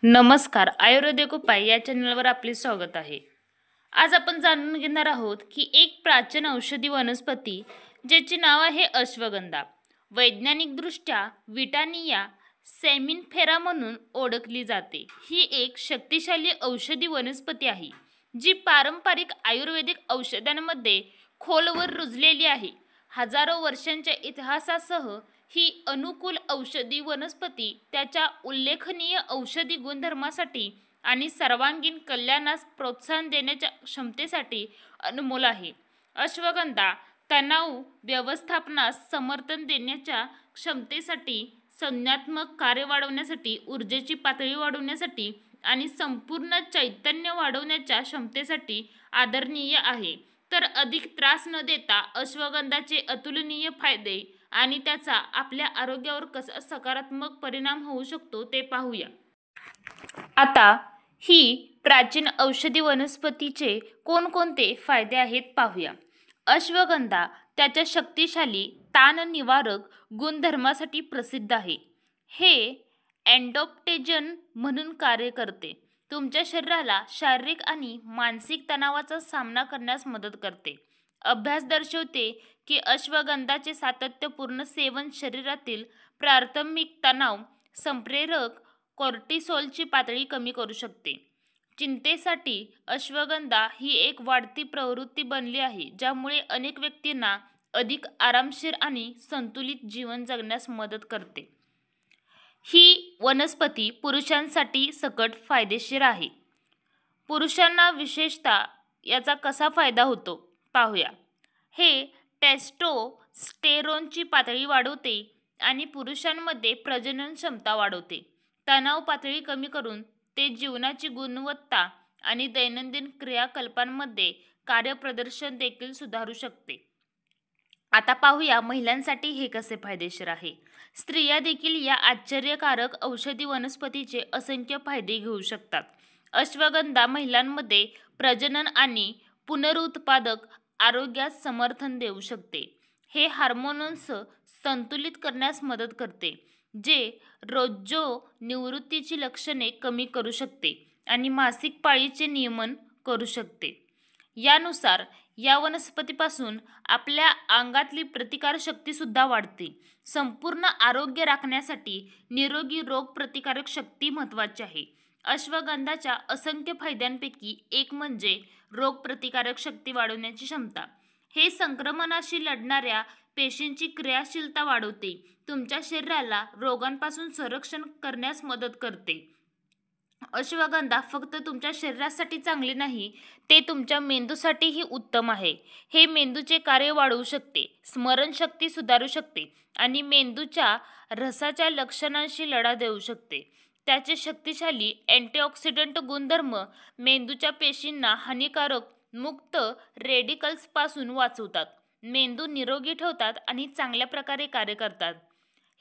नमस्कार. आयुर्वेदिक उपाय या चॅनलवर आपले स्वागत आहे. आज आपण जाणून घेणार आहोत की एक प्राचीन औषधी वनस्पती ज्याचे नाव आहे अश्वगंधा. वैज्ञानिकदृष्ट्या विटानिया सेमिनिफेरा म्हणून ओळखली जाते. ही एक शक्तिशाली औषधी वनस्पती आहे जी पारंपरिक आयुर्वेदिक औषधांमध्ये खोलवर रुजलेली आहे. हजारो वर्षांच्या इतिहासासह ही अनुकूल औषधी वनस्पती त्याच्या उल्लेखनीय औषधी गुणधर्मासाठी आणि सर्वांगीण कल्याणास प्रोत्साहन देण्याच्या क्षमतेसाठी अनमोल आहे. अश्वगंधा तणाव व्यवस्थापनास समर्थन देण्याच्या क्षमतेसाठी, संज्ञानात्मक कार्य वाढवण्यासाठी, ऊर्जेची पातळी वाढवण्यासाठी आणि संपूर्ण चैतन्य वाढवण्याच्या क्षमतेसाठी आदरणीय आहे. तर अधिक त्रास न देता अश्वगंधाचे अतुलनीय फायदे आणि त्याचा आपल्या आरोग्यावर कसा सकारात्मक परिणाम होऊ शकतो ते पाहूया. आता ही प्राचीन औषधी वनस्पतीचे कोणकोणते फायदे आहेत पाहूया. अश्वगंधा त्याच्या शक्तिशाली ताण निवारक गुणधर्मासाठी प्रसिद्ध आहे. हे अँडोप्टेजन म्हणून कार्य करते. तुमच्या शरीराला शारीरिक आणि मानसिक तणावाचा सामना करण्यास मदत करते. अभ्यास दर्शवते की अश्वगंधाचे सातत्यपूर्ण सेवन शरीरातील प्राथमिक तणाव संप्रेरक कॉर्टिसोलची पातळी कमी करू शकते. चिंतेसाठी अश्वगंधा ही एक वाढती प्रवृत्ती बनली आहे, ज्यामुळे अनेक व्यक्तींना अधिक आरामशीर आणि संतुलित जीवन जगण्यास मदत करते. ही वनस्पती पुरुषांसाठी सकट फायदेशीर आहे. पुरुषांना विशेषतः याचा कसा फायदा होतो पाहूया. हे टेस्टोस्टेरोनची पातळी वाढवते आणि पुरुषांमध्ये प्रजनन क्षमता वाढवते. तणाव पातळी कमी करून ते जीवनाची गुणवत्ता आणि दैनंदिन क्रियाकलापांमध्ये कार्यप्रदर्शन देखील सुधारू शकते. आता पाहूया महिलांसाठी हे कसे फायदेशीर आहे. स्त्रिया देखील या आश्चर्यकारक औषधी वनस्पतीचे असंख्य फायदे घेऊ शकतात. अश्वगंधा महिलांमध्ये प्रजनन आणि पुनरुत्पादक आरोग्यास समर्थन देऊ शकते. हे हार्मोन्स संतुलित करण्यास मदत करते, जे रोगनिवृत्तीची लक्षणे कमी करू शकते आणि मासिक पाळीचे नियमन करू शकते. यानुसार या वनस्पतीपासून आपल्या अंगातली प्रतिकारशक्ती सुद्धा वाढते. संपूर्ण आरोग्य राखण्यासाठी निरोगी रोगप्रतिकारक शक्ती महत्त्वाची आहे. अश्वगंधाच्या असंख्य फायद्यांपैकी एक म्हणजे रोगप्रतिकारक शक्ती वाढवण्याची क्षमता. हे संक्रमणाशी लढणाऱ्या पेशींची क्रियाशीलता वाढवते, तुमच्या शरीराला रोगांपासून संरक्षण करण्यास मदत करते. अश्वगंधा फक्त तुमच्या शरीरासाठी चांगली नाही, ते तुमच्या मेंदूसाठीही उत्तम आहे. हे मेंदूचे कार्य वाढवू शकते, स्मरणशक्ती सुधारू शकते आणि मेंदूच्या रसाच्या लक्षणांशी लढा देऊ शकते. त्याचे शक्तिशाली अँटीऑक्सिडंट गुणधर्म मेंदूच्या पेशींना हानिकारक मुक्त रेडिकल्सपासून वाचवतात, मेंदू निरोगी ठेवतात आणि चांगल्या प्रकारे कार्य करतात.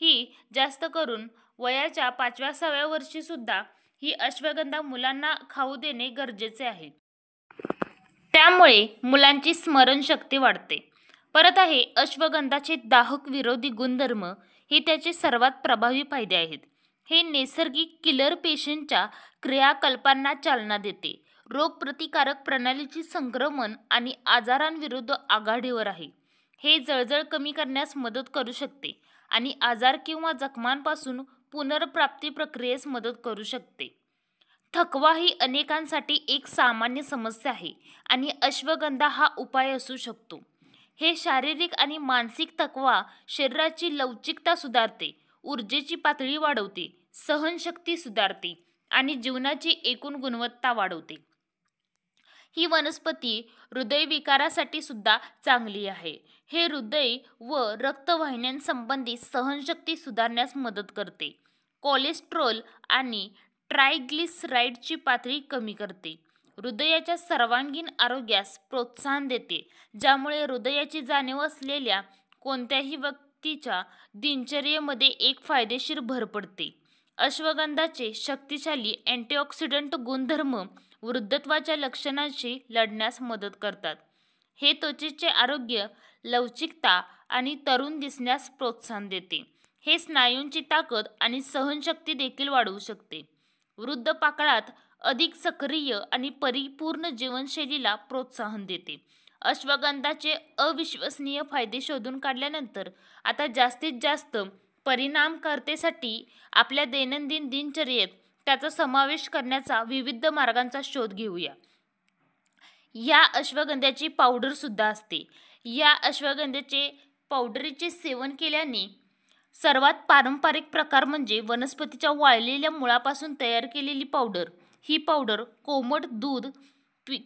ही जास्त करून वयाच्या 5व्या-6व्या वर्षी सुद्धा ही अश्वगंधा मुलांना खाऊ देणे गरजेचे आहे. त्यामुळे मुलांची स्मरणशक्ती वाढते. परत आहे अश्वगंधाचे दाहक विरोधी गुणधर्म. हे त्याचे सर्वात प्रभावी फायदे आहेत. हे नैसर्गिक किलर पेशींच्या क्रियाकलापांना चालना देते. रोगप्रतिकारक प्रणालीची संक्रमण आणि आजारांविरुद्ध आघाडीवर आहे. हे जळजळ कमी करण्यास मदत करू शकते आणि आजार किंवा जखमांपासून पुनर्प्राप्ती प्रक्रियेस मदत करू शकते. थकवा ही अनेकांसाठी एक सामान्य समस्या आहे आणि अश्वगंधा हा उपाय असू शकतो. हे शारीरिक आणि मानसिक थकवा, शरीराची लवचिकता सुधारते, ऊर्जेची पातळी वाढवते, सहनशक्ती सुधारते आणि जीवनाची एकूण गुणवत्ता वाढवते. ही वनस्पती हृदयविकारासाठी सुद्धा चांगली आहे. हे हृदय व रक्तवाहिन्यांसंबंधी सहनशक्ती सुधारण्यास मदत करते. कोलेस्टेरॉल आणि ट्रायग्लिसराईडची पातळी कमी करते. हृदयाच्या सर्वांगीण आरोग्यास प्रोत्साहन देते, ज्यामुळे हृदयाची जाणीव असलेल्या कोणत्याही व्यक्तीच्या दिनचर्येमध्ये एक फायदेशीर भर पडते. अश्वगंधाचे शक्तिशाली अँटीऑक्सिडंट गुणधर्म वृद्धत्वाच्या लक्षणांशी लढण्यास मदत करतात. हे त्वचेचे आरोग्य, लवचिकता आणि तरुण दिसण्यास प्रोत्साहन देते. हे स्नायूंची ताकद आणि सहनशक्ती देखील वाढवू शकते. वृद्धपाकाळात अधिक सक्रिय आणि परिपूर्ण जीवनशैलीला प्रोत्साहन देते. अश्वगंधाचे अविश्वसनीय फायदे शोधून काढल्यानंतर आता जास्तीत जास्त परिणामकारतेसाठी आपल्या दैनंदिन दिनचर्येत त्याचा समावेश करण्याचा विविध मार्गांचा शोध घेऊया. या अश्वगंध्याची पावडर सुद्धा असते. या अश्वगंध्याचे पावडरीचे सेवन केल्याने सर्वात पारंपरिक प्रकार म्हणजे वनस्पतीच्या वाळलेल्या मुळापासून तयार केलेली पावडर. ही पावडर कोमट दूध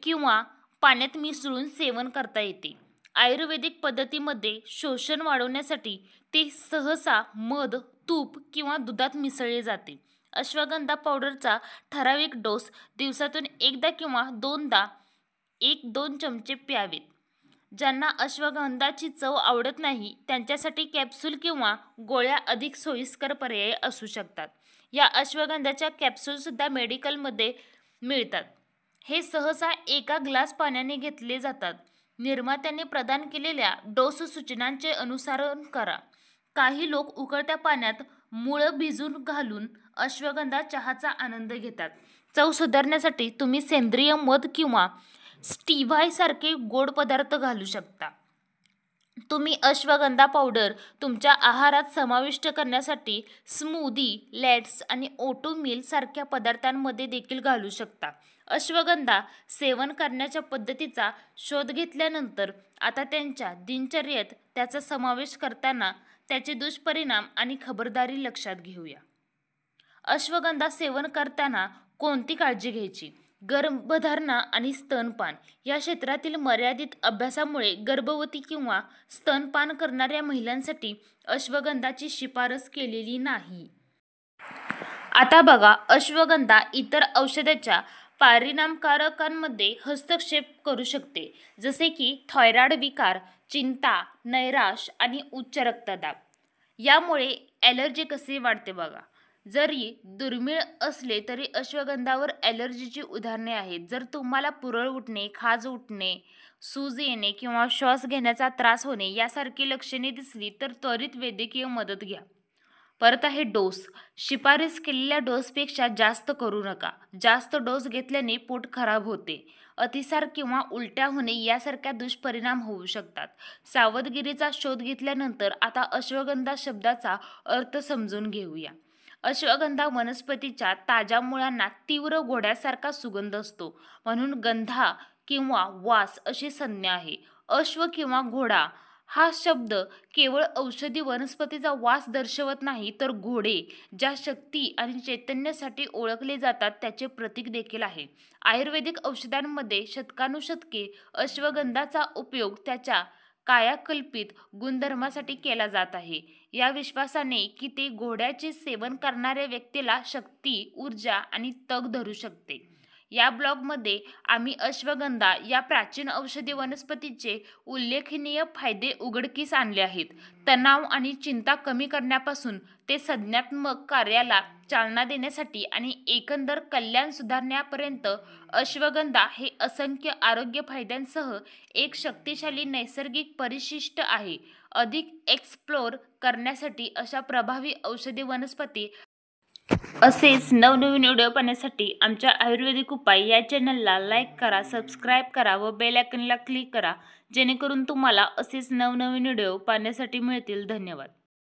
किंवा पाण्यात मिसळून सेवन करता येते. आयुर्वेदिक पद्धतीमध्ये शोषण वाढवण्यासाठी ते सहसा मध, तूप किंवा दुधात मिसळले जाते. अश्वगंधा पावडरचा ठराविक डोस दिवसातून एकदा किंवा दोनदा 1-2 चमचे प्यावेत. ज्यांना अश्वगंधाची चव आवडत नाही त्यांच्यासाठी कॅप्सूल किंवा गोळ्या अधिक सोयीस्कर पर्याय असू शकतात. या अश्वगंधाच्या कॅप्सूलसुद्धा मेडिकलमध्ये मिळतात. हे सहसा 1 ग्लास पाण्याने घेतले जातात. निर्मात्याने प्रदान केलेल्या डोस सूचनांचे अनुसरण करा. काही लोक उकळत्या पाण्यात मुळं भिजून घालून अश्वगंधा चहाचा आनंद घेतात. चव सुधारण्यासाठी तुम्ही सेंद्रिय मध किंवा स्टिव्हाय सारखे गोड पदार्थ घालू शकता. तुम्ही अश्वगंधा पावडर तुमच्या आहारात समाविष्ट करण्यासाठी स्मूदी, लॅट्स आणि ओटो मील सारख्या पदार्थांमध्ये देखील घालू शकता. अश्वगंधा सेवन करण्याच्या पद्धतीचा शोध घेतल्यानंतर आता त्यांच्या दिनचर्येत त्याचा समावेश करताना त्याचे दुष्परिणाम आणि खबरदारी लक्षात घेऊया. अश्वगंधा सेवन करताना कोणती काळजी घ्यायची? गर्भधारणा आणि स्तनपान या क्षेत्रातील मर्यादित अभ्यासामुळे गर्भवती किंवा स्तनपान करणाऱ्या महिलांसाठी अश्वगंधाची शिफारस केलेली नाही. आता बघा, अश्वगंधा इतर औषधाच्या परिणामकारकांमध्ये हस्तक्षेप करू शकते, जसे की थायरॉइड विकार, चिंता, नैराश्य आणि उच्च रक्तदाब. यामुळे ॲलर्जी कसे वाढते बघा. जरी दुर्मिळ असले तरी अश्वगंधावर ॲलर्जीची उदाहरणे आहेत. जर तुम्हाला पुरळ उठणे, खाज उठणे, सूज येणे किंवा श्वास घेण्याचा त्रास होणे यासारखी लक्षणे दिसली तर त्वरित वैद्यकीय मदत घ्या. परत आहे डोस. शिफारस केलेल्या डोसपेक्षा जास्त करू नका. जास्त डोस घेतल्याने पोट खराब होते, अतिसार किंवा उलट्या होणे यासारख्या दुष्परिणाम होऊ शकतात. सावधगिरीचा शोध घेतल्यानंतर आता अश्वगंधा शब्दाचा अर्थ समजून घेऊया. अश्वगंधा वनस्पतीच्या ताज्या मुळांना तीव्र घोड्यासारखा सुगंध असतो, म्हणून गंधा किंवा वास अशी संज्ञा आहे. अश्व किंवा घोडा हा शब्द केवळ औषधी वनस्पतीचा वास दर्शवत नाही, तर घोडे ज्या शक्ती आणि चैतन्यासाठी ओळखले जातात त्याचे प्रतीक देखील आहे. आयुर्वेदिक औषधांमध्ये शतकानुशतके अश्वगंधाचा उपयोग त्याच्या कायाकल्पित गुणधर्मासाठी केला जात आहे, या विश्वासाने की ते घोड्याचे सेवन करणाऱ्या व्यक्तीला शक्ती, ऊर्जा आणि तग धरू शकते. या ब्लॉगमध्ये आम्ही अश्वगंधा या प्राचीन औषधी वनस्पतीचे उल्लेखनीय फायदे उघडकीस आणले आहेत. तणाव आणि चिंता कमी करण्यापासून ते संज्ञानात्मक कार्याला चालना देण्यासाठी आणि एकंदर कल्याण सुधारण्यापर्यंत अश्वगंधा हे असंख्य आरोग्य फायद्यांसह एक शक्तिशाली नैसर्गिक परिशिष्ट आहे. अधिक एक्सप्लोर करण्यासाठी अशा प्रभावी औषधी वनस्पती असेच नवनवीन व्हिडिओ पाहण्यासाठी आमच्या आयुर्वेदिक उपाय या चॅनलला लाईक करा, सबस्क्राईब करा व बेल आयकॉनला क्लिक करा, जेणेकरून तुम्हाला असेच नवनवीन व्हिडिओ पाहण्यासाठी मिळतील. धन्यवाद.